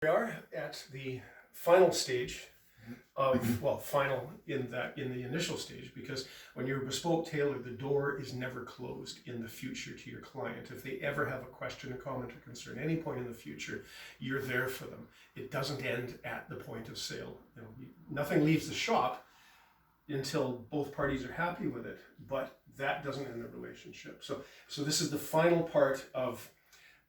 We are at the final stage of, well, final in the initial stage, because when you're a bespoke tailor, the door is never closed in the future to your client. If they ever have a question, a comment, or concern, any point in the future, you're there for them. It doesn't end at the point of sale. You know, nothing leaves the shop until both parties are happy with it, but that doesn't end the relationship. So this is the final part of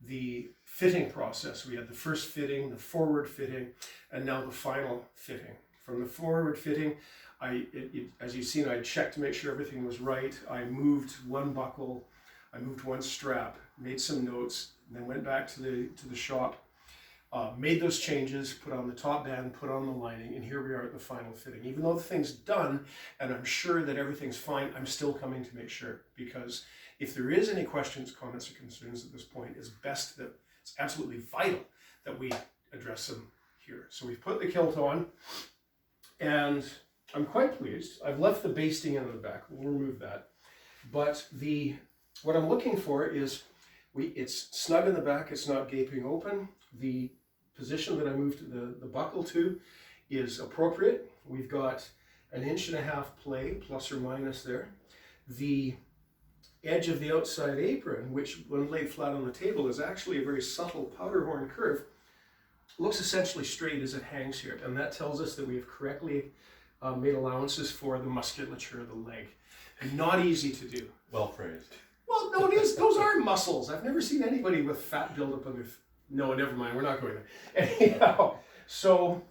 the fitting process. We had the first fitting, the forward fitting, and now the final fitting. From the forward fitting, as you've seen, I checked to make sure everything was right. I moved one buckle, I moved one strap, made some notes, and then went back to the shop, made those changes, put on the top band, put on the lining, and here we are at the final fitting. Even though the thing's done, and I'm sure that everything's fine, I'm still coming to make sure, because if there is any questions, comments, or concerns at this point, it's absolutely vital that we address them here. So we've put the kilt on, and I'm quite pleased. I've left the basting in the back. We'll remove that. But what I'm looking for is, it's snug in the back, it's not gaping open. The position that I moved the buckle to is appropriate. We've got 1.5 inch play, plus or minus there. The edge of the outside apron, which when laid flat on the table is actually a very subtle powder horn curve, looks essentially straight as it hangs here, and that tells us that we have correctly made allowances for the musculature of the leg. And not easy to do. Well phrased. Well, no, it is. Those are muscles. I've never seen anybody with fat buildup on their... No, never mind. We're not going there. Anyhow, so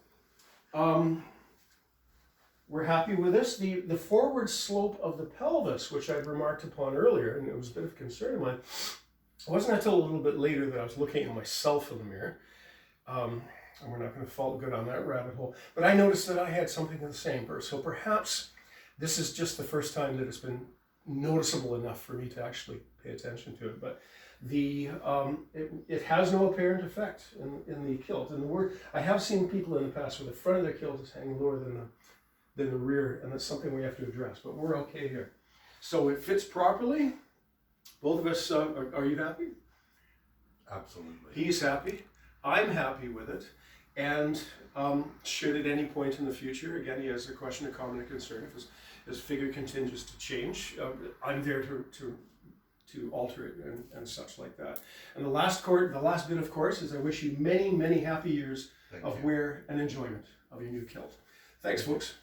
we're happy with this. The forward slope of the pelvis, which I'd remarked upon earlier, and it was a bit of concern of mine, it wasn't until a little bit later that I was looking at myself in the mirror. And we're not going to go down that rabbit hole. But I noticed that I had something of the same. So perhaps this is just the first time that it's been noticeable enough for me to actually pay attention to it. But it has no apparent effect in the kilt. And I have seen people in the past where the front of their kilt is hanging lower than the rear, and that's something we have to address. But we're okay here. So it fits properly. Both of us, are you happy? Absolutely. He's happy. I'm happy with it, and should at any point in the future, again, he has a question, a comment, a concern, if his figure continues to change, I'm there to alter it and such like that. And the last bit, of course, is I wish you many, many happy years of wear and enjoyment of your new kilt. Thanks, folks.